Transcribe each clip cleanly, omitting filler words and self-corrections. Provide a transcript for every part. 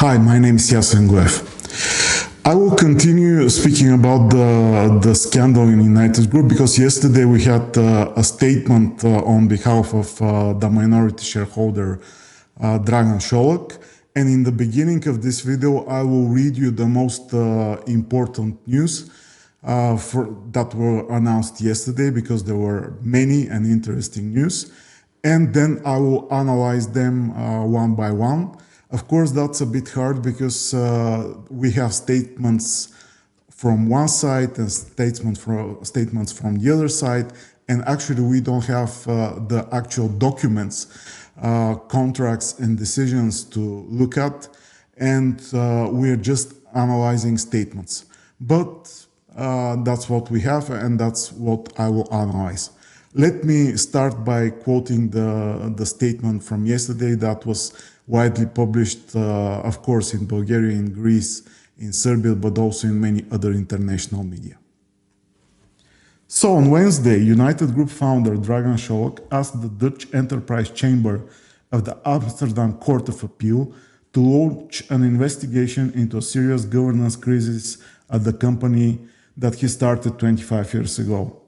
Hi, my name is Yasin Guev. I will continue speaking about the scandal in United Group because yesterday we had a statement on behalf of the minority shareholder Dragan Solak, and in the beginning of this video I will read you the most important news that were announced yesterday, because there were many and interesting news, and then I will analyze them one by one. Of course, that's a bit hard because we have statements from one side and statements from the other side, and actually we don't have the actual documents, contracts and decisions to look at, and we're just analyzing statements. But that's what we have, and that's what I will analyze. Let me start by quoting the statement from yesterday that was widely published, of course, in Bulgaria, in Greece, in Serbia, but also in many other international media. So on Wednesday, United Group founder Dragan Solak asked the Dutch Enterprise Chamber of the Amsterdam Court of Appeal to launch an investigation into a serious governance crisis at the company that he started 25 years ago.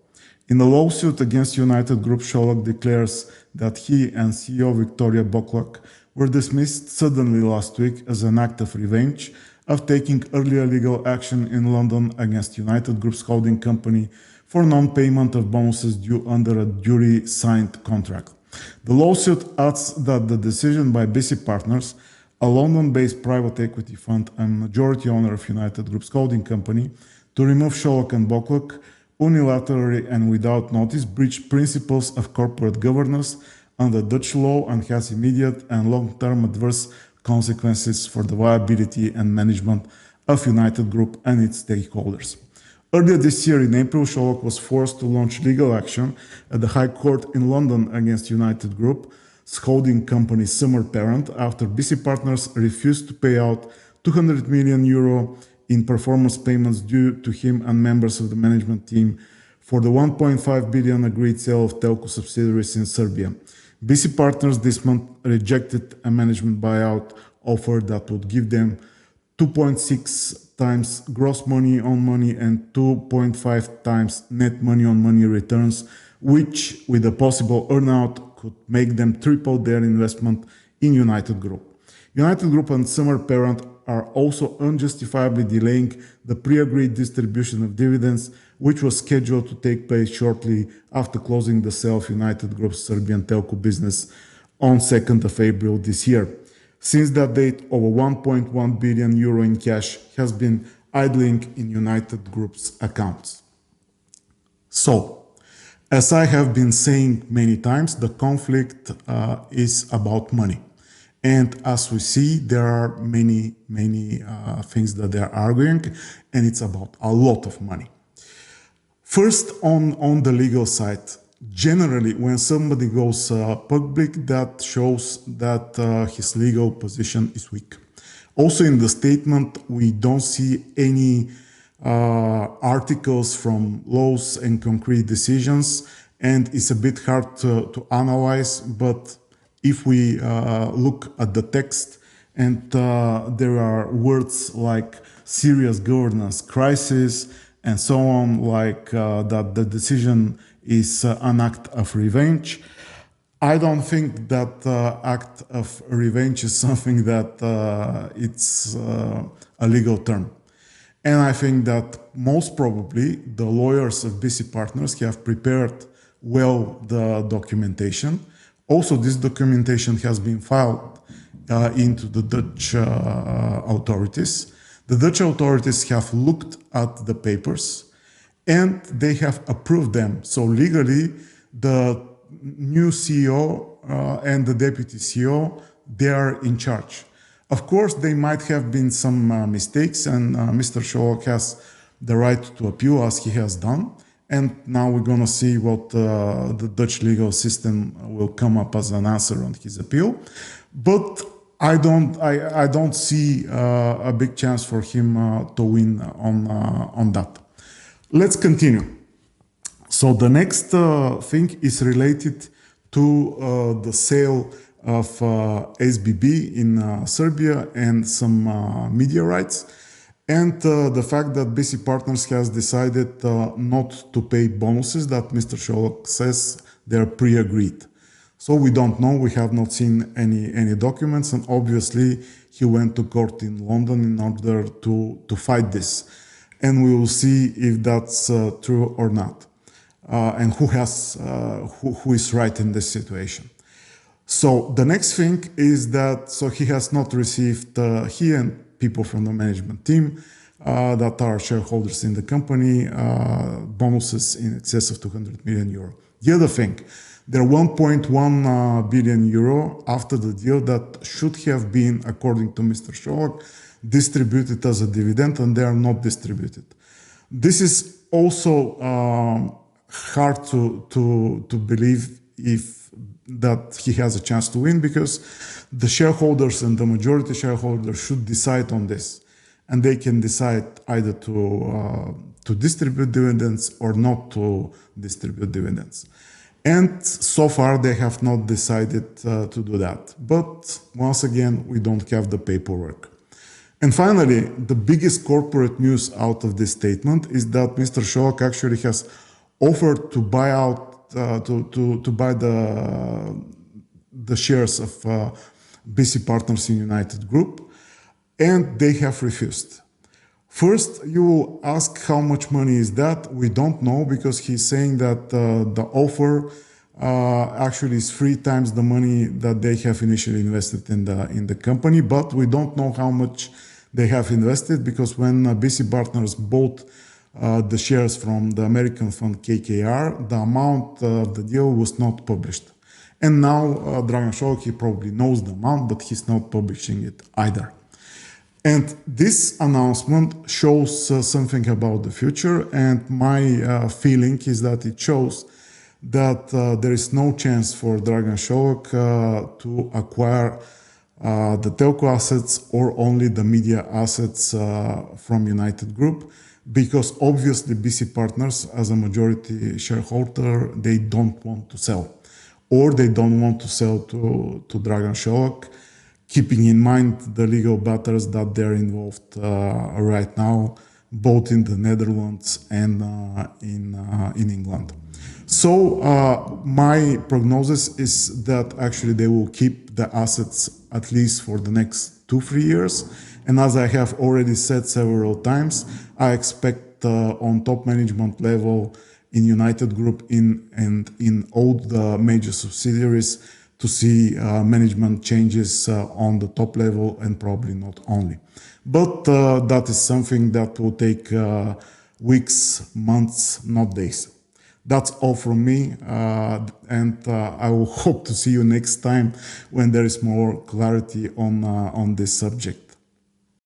In a lawsuit against United Group, Solak declares that he and CEO Victoria Boklak were dismissed suddenly last week as an act of revenge of taking earlier legal action in London against United Group's holding company for non-payment of bonuses due under a jury-signed contract. The lawsuit adds that the decision by BC Partners, a London-based private equity fund and majority owner of United Group's holding company, to remove Solak and Boklak unilaterally and without notice breached principles of corporate governance under Dutch law and has immediate and long-term adverse consequences for the viability and management of United Group and its stakeholders. Earlier this year, in April, Solak was forced to launch legal action at the High Court in London against United Group's holding company Summer Parent after BC Partners refused to pay out €200 million in performance payments due to him and members of the management team for the $1.5 billion agreed sale of telco subsidiaries in Serbia. BC Partners this month rejected a management buyout offer that would give them 2.6 times gross money on money and 2.5 times net money on money returns, which with a possible earnout could make them triple their investment in United Group. United Group and Summer Parent are also unjustifiably delaying the pre-agreed distribution of dividends, which was scheduled to take place shortly after closing the sale of United Group's Serbian telco business on 2nd of April this year. Since that date, over €1.1 billion in cash has been idling in United Group's accounts. So, as I have been saying many times, the conflict is about money. And as we see, there are many things that they are arguing, and it's about a lot of money. First, on the legal side, generally, when somebody goes public, that shows that his legal position is weak. Also, in the statement, we don't see any articles from laws and concrete decisions, and it's a bit hard to analyze, but if we look at the text, and there are words like serious governance crisis and so on, like that the decision is an act of revenge, I don't think that act of revenge is something that it's a legal term. And I think that most probably the lawyers of BC Partners have prepared well the documentation. Also, this documentation has been filed into the Dutch authorities. The Dutch authorities have looked at the papers and they have approved them. So legally, the new CEO and the deputy CEO, they are in charge. Of course, there might have been some mistakes, and Mr. Solak has the right to appeal, as he has done. And now we're going to see what the Dutch legal system will come up as an answer on his appeal. But I don't see a big chance for him to win on that. Let's continue. So the next thing is related to the sale of SBB in Serbia and some media rights. And the fact that BC Partners has decided not to pay bonuses that Mr. Solak says they're pre-agreed. So we don't know, we have not seen any documents, and obviously he went to court in London in order to fight this. And we will see if that's true or not, and who is right in this situation. So the next thing is that, so he has not received, he and people from the management team that are shareholders in the company, bonuses in excess of 200 million euro. The other thing, there are 1.1 billion euro after the deal that should have been, according to Mr. Solak, distributed as a dividend, and they are not distributed. This is also hard to believe that he has a chance to win, because the shareholders and the majority shareholders should decide on this, and they can decide either to distribute dividends or not to distribute dividends. And so far they have not decided to do that. But once again, we don't have the paperwork. And finally, the biggest corporate news out of this statement is that Mr. Solak actually has offered to buy out, to buy the shares of BC Partners in United Group, and they have refused. First, you will ask how much money is that? We don't know, because he's saying that the offer actually is 3 times the money that they have initially invested in the company, but we don't know how much they have invested, because when BC Partners bought the shares from the American fund KKR, the amount of the deal was not published. And now Dragan Solak, he probably knows the amount, but he's not publishing it either. And this announcement shows something about the future, and my feeling is that it shows that there is no chance for Dragan Solak to acquire the telco assets or only the media assets from United Group, because obviously BC Partners, as a majority shareholder, they don't want to sell, or they don't want to sell to Dragan Solak, keeping in mind the legal battles that they're involved right now, both in the Netherlands and in England. So my prognosis is that actually they will keep the assets at least for the next 2-3 years. And as I have already said several times, I expect on top management level in United Group and in all the major subsidiaries to see management changes on the top level, and probably not only. But that is something that will take weeks, months, not days. That's all from me, and I will hope to see you next time when there is more clarity on this subject.